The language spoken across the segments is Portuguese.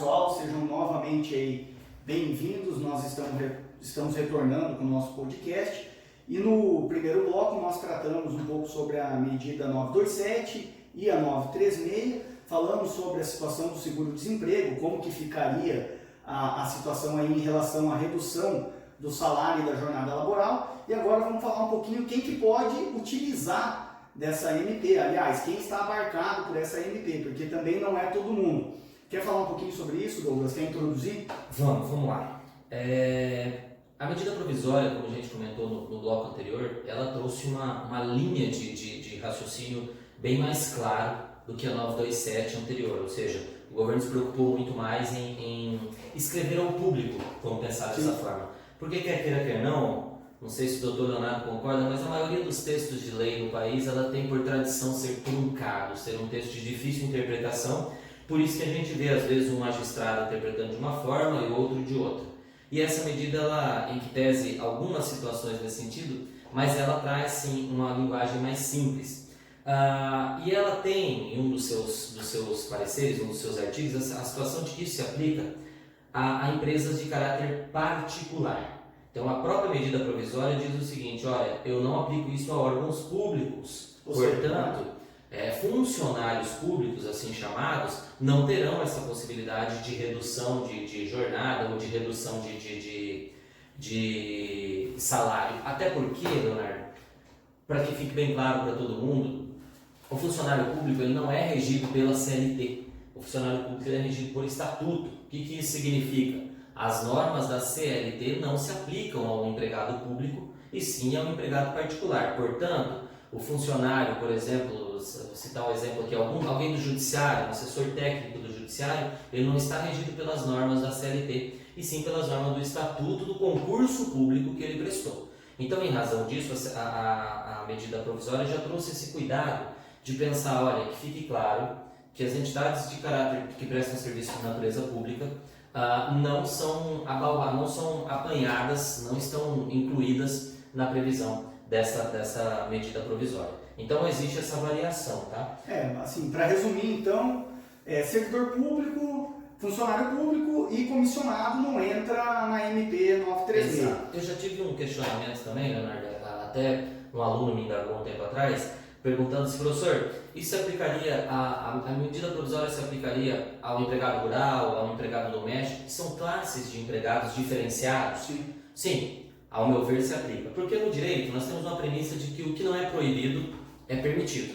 pessoal, sejam novamente aí bem-vindos. Nós estamos retornando com o nosso podcast e no primeiro bloco nós tratamos um pouco sobre a medida 927 e a 936, falamos sobre a situação do seguro-desemprego, como que ficaria a situação aí em relação à redução do salário e da jornada laboral, e agora vamos falar um pouquinho quem que pode utilizar dessa MP, aliás, quem está abarcado por essa MP, porque também não é todo mundo. Quer falar um pouquinho sobre isso, Douglas? Quer introduzir? Vamos lá. A medida provisória, como a gente comentou no bloco anterior, ela trouxe uma linha de raciocínio bem mais claro do que a 927 anterior, ou seja, o governo se preocupou muito mais em escrever ao público como pensar dessa forma. Porque quer queira, quer não sei se o doutor Leonardo concorda, mas a maioria dos textos de lei no país, ela tem por tradição ser truncado, ser um texto de difícil interpretação, por isso que a gente vê às vezes um magistrado interpretando de uma forma e outro de outra. E essa medida, ela, em que tese algumas situações nesse sentido, mas ela traz sim uma linguagem mais simples. E ela tem, em um dos seus pareceres, um dos seus artigos, a situação de que isso se aplica a empresas de caráter particular. Então, a própria medida provisória diz o seguinte: olha, eu não aplico isso a órgãos públicos, portanto, funcionários públicos, assim chamados, não terão essa possibilidade de redução de jornada ou de redução de salário. Até porque, Leonardo, para que fique bem claro para todo mundo, o funcionário público ele não é regido pela CLT, o funcionário público ele é regido por estatuto. O que isso significa? As normas da CLT não se aplicam ao empregado público e sim ao empregado particular. Portanto, o funcionário, por exemplo, vou citar um exemplo aqui, alguém do judiciário, um assessor técnico do judiciário, ele não está regido pelas normas da CLT e sim pelas normas do estatuto do concurso público que ele prestou. Então, em razão disso, a medida provisória já trouxe esse cuidado de pensar, olha, que fique claro que as entidades de caráter que prestam serviço de natureza pública não são apanhadas, não estão incluídas na previsão dessa medida provisória. Então existe essa variação, tá? Assim, para resumir então, servidor público, funcionário público e comissionado não entra na MP 936. Exato. Eu já tive um questionamento também, Leonardo, até um aluno me indagou um tempo atrás, perguntando se, professor, isso se aplicaria, a medida provisória se aplicaria ao empregado rural, ao empregado doméstico, que são classes de empregados diferenciados? Sim, ao meu ver se aplica. Porque no direito nós temos uma premissa de que o que não é proibido é permitido.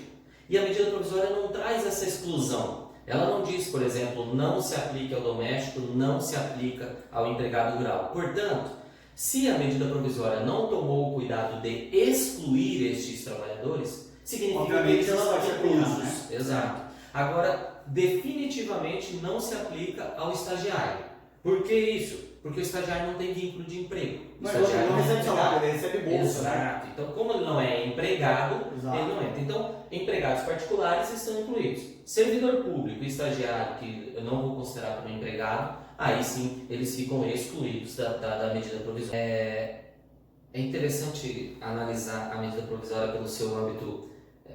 E a medida provisória não traz essa exclusão. Ela não diz, por exemplo, não se aplica ao doméstico, não se aplica ao empregado rural. Portanto, se a medida provisória não tomou o cuidado de excluir estes trabalhadores, significa que eles são exclusos. Né? Exato. Agora, definitivamente não se aplica ao estagiário. Por que isso? Porque o estagiário não tem vínculo de emprego. Mas ele não recebe salário, ele recebe bolsa. Exato. Né? Então, como ele não é empregado, ele não entra. Então, empregados particulares estão incluídos. Servidor público e estagiário, que eu não vou considerar como empregado, aí sim eles ficam excluídos da medida provisória. É interessante analisar a medida provisória pelo seu âmbito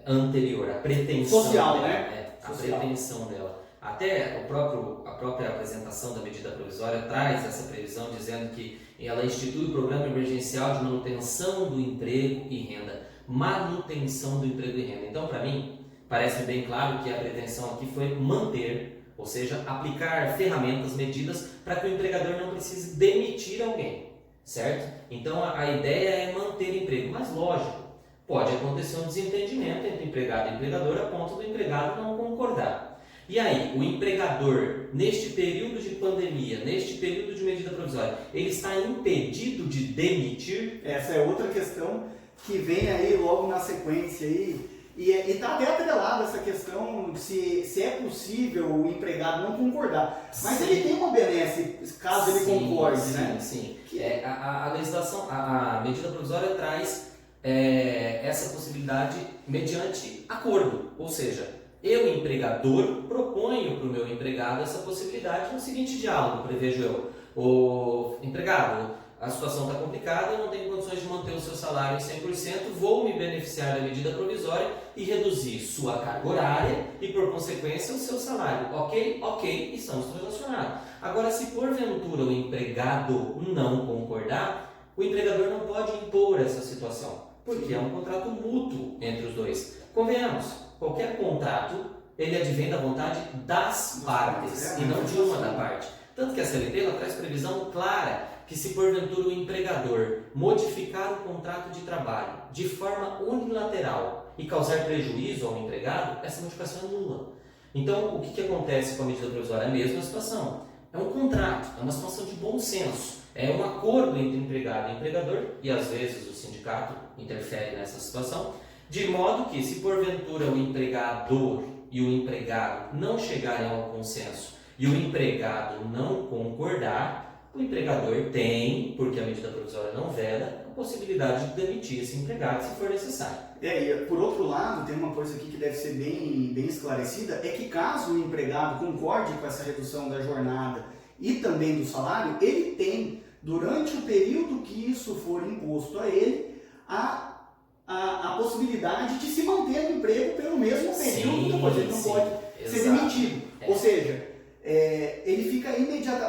anterior, a pretensão social, dela, né? A pretensão dela. Até a própria apresentação da medida provisória traz essa previsão dizendo que ela institui o programa emergencial de manutenção do emprego e renda. Manutenção do emprego e renda. Então, para mim, parece bem claro que a pretensão aqui foi manter, ou seja, aplicar ferramentas, medidas para que o empregador não precise demitir alguém, certo? Então, a ideia é manter emprego, mas lógico, pode acontecer um desentendimento entre empregado e empregador a ponto do empregado não concordar. E aí, o empregador, neste período de pandemia, neste período de medida provisória, ele está impedido de demitir? Essa é outra questão que vem aí logo na sequência aí. E está até atrelada essa questão de se é possível o empregado não concordar. Mas sim, ele tem uma benesse caso ele concorde, né? Sim. A legislação, a medida provisória traz essa possibilidade mediante acordo, ou seja, eu, empregador, proponho para o meu empregado essa possibilidade no seguinte diálogo, prevejo eu. O empregado, a situação está complicada, eu não tenho condições de manter o seu salário em 100%, vou me beneficiar da medida provisória e reduzir sua carga horária e, por consequência, o seu salário. Ok? Ok, estamos transacionados. Agora, se porventura o empregado não concordar, o empregador não pode impor essa situação, porque é um contrato mútuo entre os dois. Convenhamos, qualquer contrato, ele advém da vontade das partes e não de uma da parte. Tanto que a CLT ela traz previsão clara que se porventura o empregador modificar o contrato de trabalho de forma unilateral e causar prejuízo ao empregado, essa modificação é nula. Então, o que acontece com a medida provisória? É a mesma situação. É um contrato, é uma situação de bom senso, é um acordo entre empregado e empregador, e às vezes o sindicato interfere nessa situação, de modo que se porventura o empregador e o empregado não chegarem a um consenso e o empregado não concordar, o empregador tem, porque a medida provisória não veda, a possibilidade de demitir esse empregado se for necessário. E por outro lado, tem uma coisa aqui que deve ser bem esclarecida, é que caso o empregado concorde com essa redução da jornada e também do salário, ele tem, durante o período que isso for imposto a ele, a possibilidade de se manter no emprego pelo mesmo período, depois ele não pode ser demitido. Ou seja, ele fica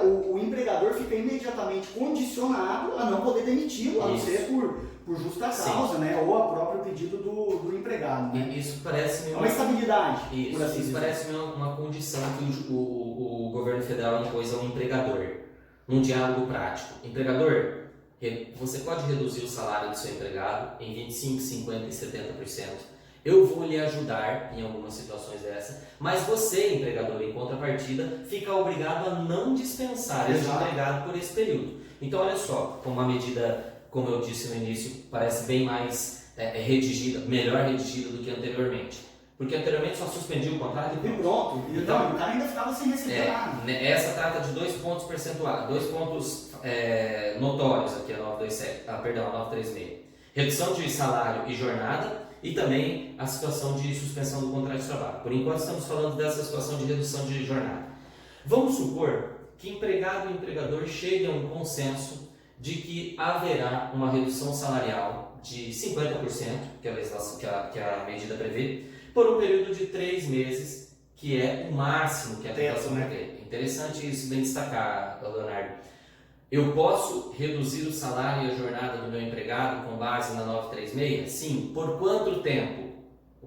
o empregador fica imediatamente condicionado a não poder demiti-lo, a não ser por justa causa, né? Ou a próprio pedido do empregado. Né? Isso parece uma estabilidade. Isso parece uma condição que o governo federal impôs ao empregador, num diálogo prático. Empregador, você pode reduzir o salário do seu empregado em 25%, 50% e 70%. Eu vou lhe ajudar em algumas situações dessas, mas você, empregador, em contrapartida, fica obrigado a não dispensar esse empregado por esse período. Então, olha só, como a medida, como eu disse no início, parece bem mais melhor redigida do que anteriormente. Porque anteriormente só suspendia o contrato e pronto. Então, o cara ainda ficava sem receber nada. Essa trata de 2 pontos percentuais, 2 pontos notórios aqui, a 927, a 936. Redução de salário e jornada e também a situação de suspensão do contrato de trabalho. Por enquanto estamos falando dessa situação de redução de jornada. Vamos supor que empregado e empregador cheguem a um consenso de que haverá uma redução salarial de 50%, que a medida prevê, por um período de 3 meses, que é o máximo que a aplicação prevê. Interessante isso bem destacar, Leonardo. Eu posso reduzir o salário e a jornada do meu empregado com base na 936? Sim. Por quanto tempo?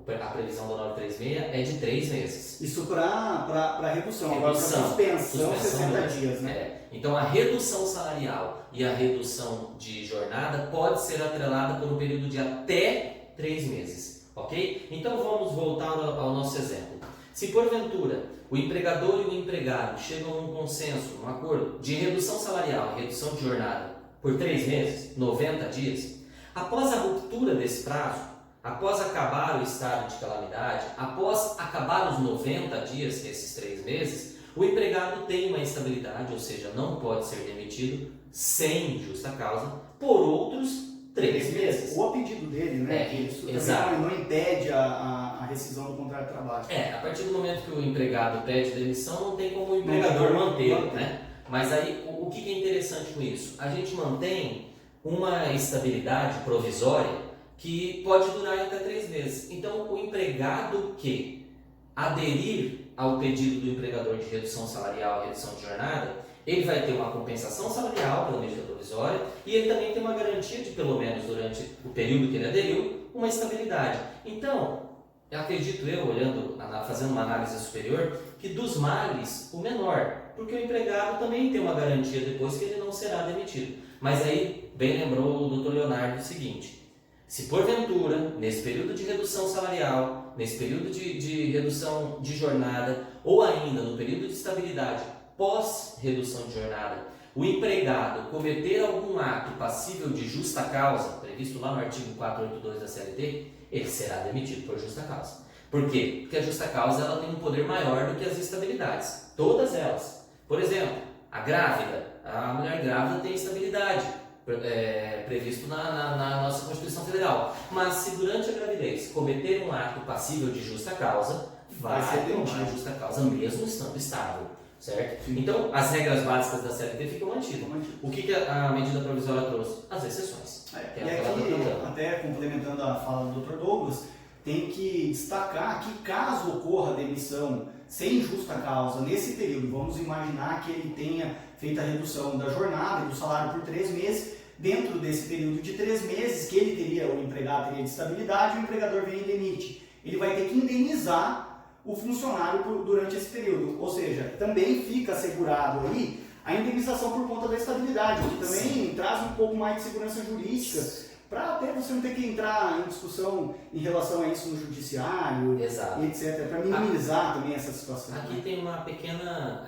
A previsão da 936 é de 3 meses. Isso para redução. Agora para suspensão 60 dias, né? Então a redução salarial e a redução de jornada pode ser atrelada por um período de até 3 meses. Ok? Então vamos voltar ao nosso exemplo. Se porventura o empregador e o empregado chegam a um consenso, um acordo de redução salarial e redução de jornada por 3 meses, 90 dias, após a ruptura desse prazo, após acabar o estado de calamidade, após acabar os 90 dias, que é esses 3 meses, o empregado tem uma estabilidade, ou seja, não pode ser demitido sem justa causa por outros 3 meses. Ou a pedido dele, né? Isso exato. Não impede a rescisão do contrato de trabalho. A partir do momento que o empregado pede demissão, não tem como o empregador mantê-lo, né? Mas aí, o que é interessante com isso? A gente mantém uma estabilidade provisória que pode durar até 3 meses. Então, o empregado que aderir ao pedido do empregador de redução salarial e redução de jornada, ele vai ter uma compensação salarial pela medida provisória e ele também tem uma garantia de, pelo menos durante o período que ele aderiu, uma estabilidade. Então, acredito eu, fazendo uma análise superior, que dos males, o menor, porque o empregado também tem uma garantia depois que ele não será demitido. Mas aí, bem lembrou o Dr. Leonardo o seguinte: se porventura, nesse período de redução salarial, nesse período de redução de jornada, ou ainda no período de estabilidade pós-redução de jornada, o empregado cometer algum ato passível de justa causa, previsto lá no artigo 482 da CLT, ele será demitido por justa causa. Por quê? Porque a justa causa ela tem um poder maior do que as estabilidades, todas elas. Por exemplo, a mulher grávida tem estabilidade, previsto na nossa Constituição Federal. Mas se durante a gravidez cometer um ato passível de justa causa, vai tomar justa causa mesmo estando estável. certo? Sim. Então, as regras básicas da CLT ficam mantidas. O que a medida provisória trouxe? As exceções. E aqui, até complementando a fala do Dr. Douglas, tem que destacar que caso ocorra demissão sem justa causa nesse período, vamos imaginar que ele tenha feito a redução da jornada e do salário por 3 meses, dentro desse período de 3 meses que ele teria, o empregado teria de estabilidade, o empregador vem e demite. Ele vai ter que indenizar o funcionário durante esse período, ou seja, também fica assegurado aí a indenização por conta da estabilidade, o que também traz um pouco mais de segurança jurídica, para até você não ter que entrar em discussão em relação a isso no judiciário, Exato. e etc, para minimizar também essa situação. Aqui tem uma pequena,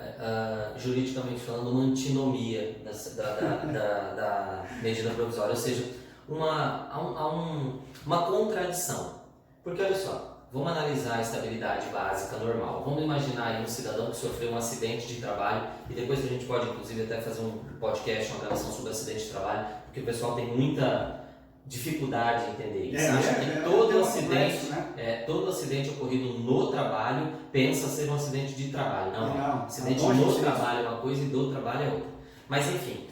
juridicamente falando, uma antinomia da medida provisória, ou seja, uma contradição. Porque olha só, vamos analisar a estabilidade básica normal. Vamos imaginar aí um cidadão que sofreu um acidente de trabalho, e depois a gente pode inclusive até fazer um podcast, uma gravação sobre acidente de trabalho, porque o pessoal tem muita dificuldade em entender isso. Acha que todo acidente ocorrido no trabalho pensa ser um acidente de trabalho. Não. Acidente no trabalho é uma coisa e do trabalho é outra. Mas enfim,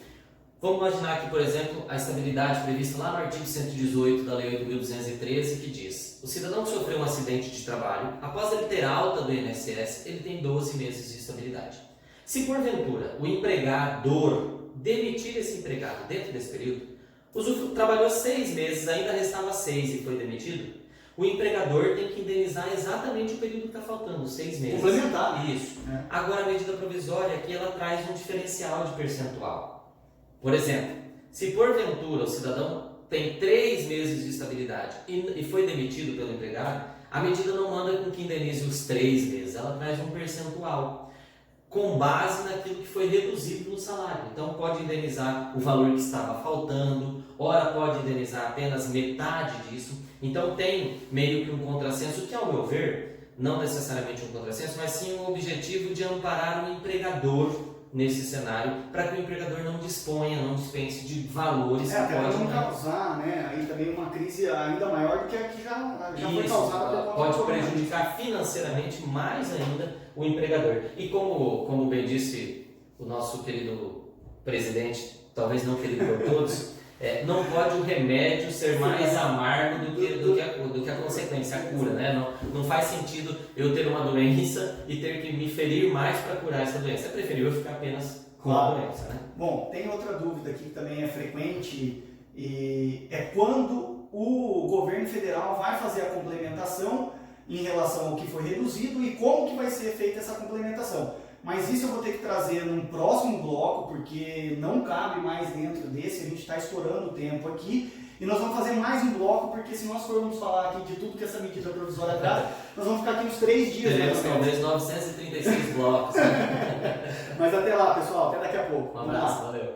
vamos imaginar aqui, por exemplo, a estabilidade prevista lá no artigo 118 da Lei 8.213, que diz: o cidadão que sofreu um acidente de trabalho, após ele ter alta do INSS, ele tem 12 meses de estabilidade. Se porventura o empregador demitir esse empregado dentro desse período, trabalhou 6 meses, ainda restava 6 e foi demitido, o empregador tem que indenizar exatamente o período que está faltando, 6 meses. Complementar. Isso. Agora, a medida provisória aqui, ela traz um diferencial de percentual. Por exemplo, se porventura o cidadão tem 3 meses de estabilidade e foi demitido pelo empregado, a medida não manda com que indenize os 3 meses, ela traz um percentual com base naquilo que foi reduzido no salário. Então pode indenizar o valor que estava faltando, ora pode indenizar apenas metade disso. Então tem meio que um contrassenso, que ao meu ver, não necessariamente um contrassenso, mas sim um objetivo de amparar o empregador nesse cenário, para que o empregador não dispense de valores que até para pode não causar, aí também uma crise ainda maior do que a que já foi causada. Pode prejudicar financeiramente mais ainda o empregador. E como bem disse o nosso querido presidente, talvez não querido por todos, não pode o remédio ser mais amargo do que a consequência, a cura, né? Não faz sentido eu ter uma doença e ter que me ferir mais para curar essa doença. É preferível ficar apenas com a doença, né? Bom, tem outra dúvida aqui que também é frequente, e é quando o governo federal vai fazer a complementação em relação ao que foi reduzido e como que vai ser feita essa complementação. Mas isso eu vou ter que trazer num próximo bloco, porque não cabe mais dentro desse, a gente está estourando o tempo aqui. E nós vamos fazer mais um bloco, porque se nós formos falar aqui de tudo que essa medida provisória traz, nós vamos ficar aqui uns 3 dias. Teremos talvez 936 blocos. Mas até lá, pessoal, até daqui a pouco. Um abraço, valeu.